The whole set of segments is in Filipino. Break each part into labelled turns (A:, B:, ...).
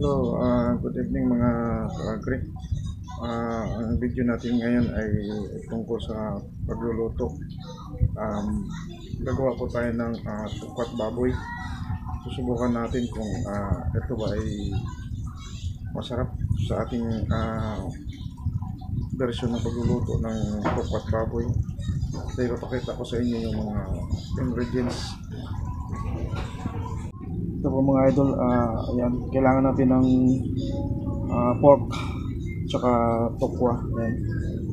A: Hello, good evening mga ka-agri. Ang video natin ngayon ay tungkol sa pagluluto. Gagawa po tayo ng tukwat baboy. Susubukan natin kung ito ba ay masarap sa ating version ng pagluluto ng tukwat baboy. Dahil ipapakita ko sa inyo yung mga ingredients. Ito po mga idol, ayan, kailangan natin ng pork tsaka tokwa. Ayan,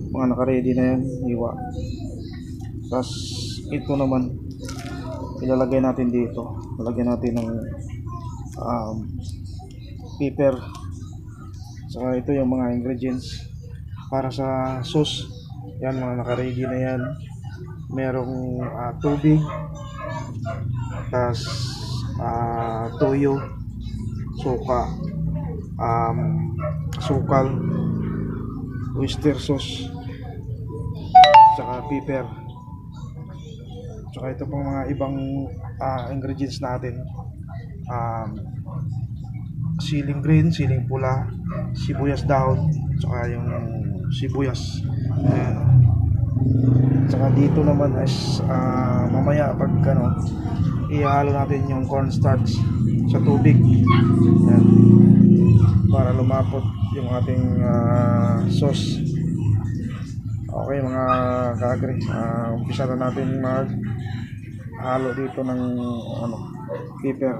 A: mga naka-ready na yan, hiwa. Tapos ito naman ilalagay natin dito, lalagyan natin ng pepper. Saka ito yung mga ingredients para sa sauce. Yan, mga naka-ready na yan. Merong tubig, tapos toyo, suka, sukal, oyster sauce, saka pepper, saka ito pong mga ibang ingredients natin, siling green, siling pula, sibuyas dahon, saka yung sibuyas. Ayan. Saka dito naman is mamaya pag ihalo natin yung cornstarch sa tubig. Ayan, para lumapot yung ating sauce. Okay mga ka-agri, umpisa na natin mag halo dito ng pepper.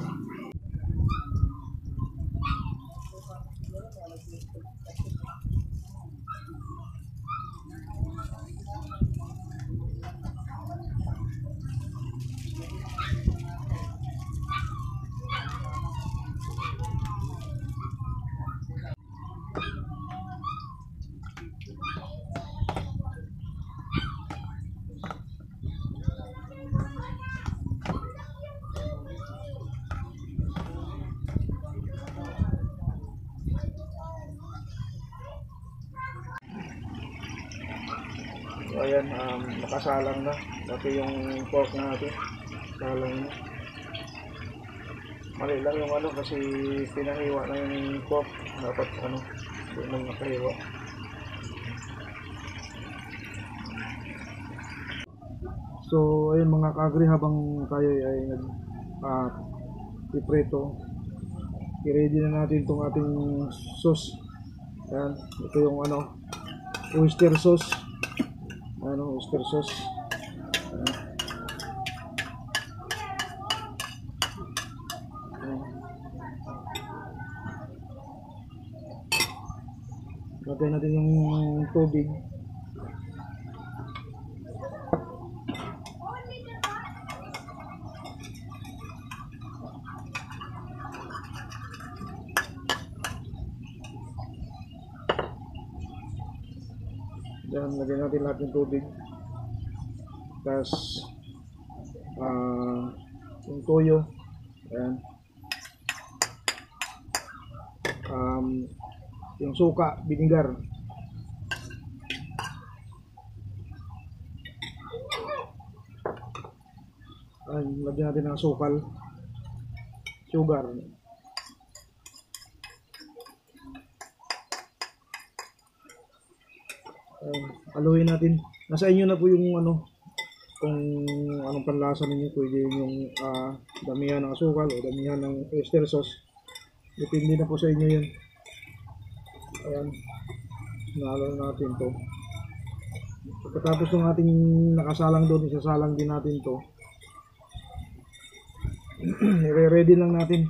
A: So ayan, nakasalang na pati yung pork natin, salang na. Mali lang yung kasi pinahiwa na yung pork, dapat yung nakahiwa. So ayun mga ka-agri, habang tayo ay pipreto, i-ready na natin itong ating sauce. Ayan, ito yung oyster sauce. Oyster sauce. Lagyan natin yung tubig. Then lagyan natin lahat ng tubig. Tapos yung toyo. Ayan. Yung suka, vinegar. Lagyan natin ng sukal, sugar. Haluin natin. Nasa inyo na po yung kung anong panlasa ninyo. Pwede yung damihan ng asukal o damihan ng oyster sauce. Depende na po sa inyo yun. Ayan, nahalo natin to. Pagkatapos ng ating nakasalang doon, isasalang din natin to. I-ready lang natin.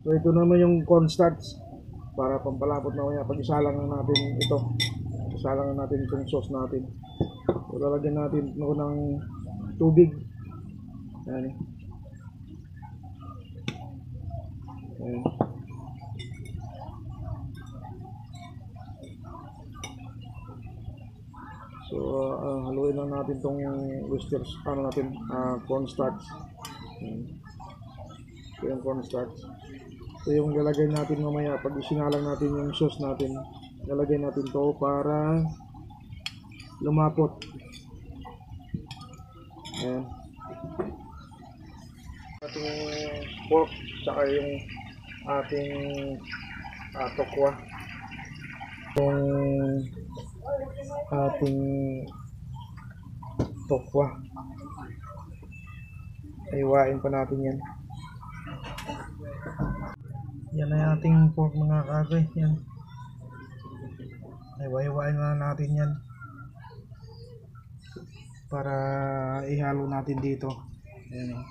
A: So ito naman yung cornstarch para pampalapot na kaya pag isalang na natin ito. Isalang na natin itong sauce natin. So lalagyan natin ng tubig. Ayan. Ayan. So haluin lang natin itong oyster cornstarch. Ito yung cornstarch. Ito yung lalagay natin mamaya pag isinalang natin yung sauce natin. Lalagay natin to para lumapot. Ayan. Ating pork, saka yung ating tokwa. Yung ating tokwa. Iwain pa natin yan. Yan ay ating pork mga kagre. Yan. Iwain na natin yan. Para ihalo natin dito. Ayan.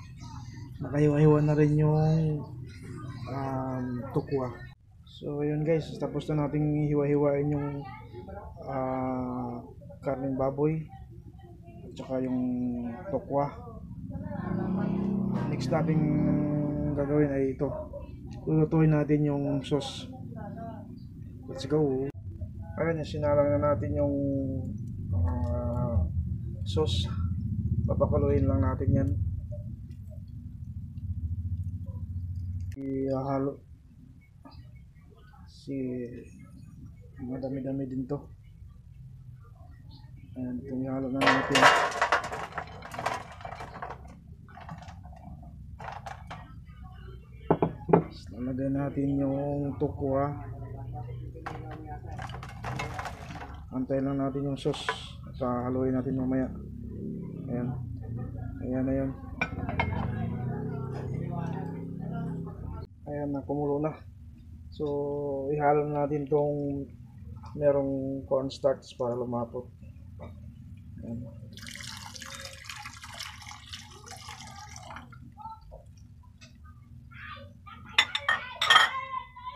A: Nakahiwa-hiwa na rin yung tokwa. So ayun guys, tapos na nating hiwa-hiwain yung karneng baboy at saka yung tokwa. Next nating gagawin ay ito. Lulutuin natin yung sauce. Let's go. Ayan, sinalang na natin yung sauce. Papakuluin lang natin yan. Ihalo. Madami-dami din to. Ayan, itong ihalo na natin. Lalagay natin yung tokwa. Antay lang natin yung sauce. Haluin natin mamaya. Ayan. Ayan na yun. Ayan na, kumulo na. So, ihalo natin tong merong cornstarch para lumapot. Ayan.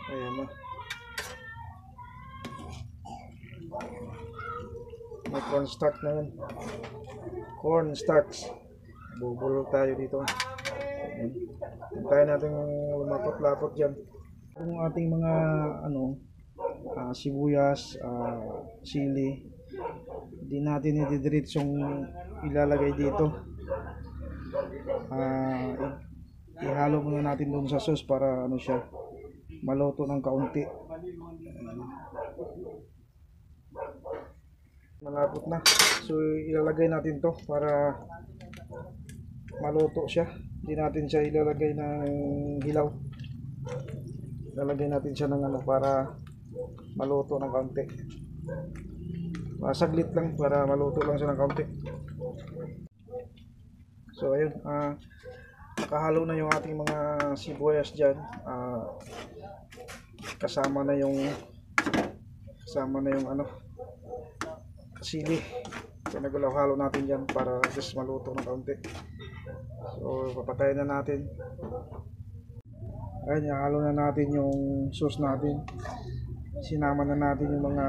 A: Ayan na. May cornstarch na yun. Cornstarch. Bubulol tayo dito. Ayan. Hintayin natin lumapot-lapot dyan. Yung ating mga sibuyas, sili, hindi natin ididiritsong ilalagay dito. Ihalo muna natin doon sa sauce para siya maluto ng kaunti. Malapot na. So ilalagay natin to para maluto siya. Hindi natin siya ilalagay ng hilaw. Ilalagay natin siya ng para maluto ng kaunti. Saglit lang para maluto lang siya ng kaunti. So ayun, nakahalo na yung ating mga sibuyas dyan. Kasama na yung sili. So nagulaw-halo natin dyan para just maluto ng kaunti. So papatayin na natin. Ayan, ihalo na natin yung sauce natin. Sinama na natin yung mga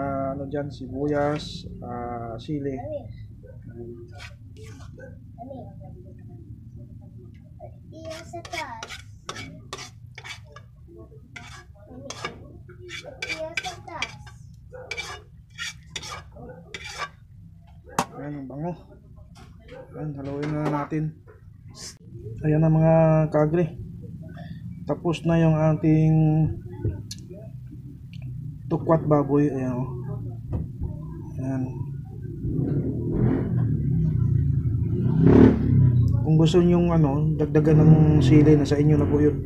A: dyan, sibuyas, sili. Ayan, ang bango. Ayan, haluin na natin. Ayan na mga kagre. Tapos na yung ating tukwat baboy. Ayan o. Ayan. Kung gusto nyong dagdagan ng sili, na sa inyo na po yun.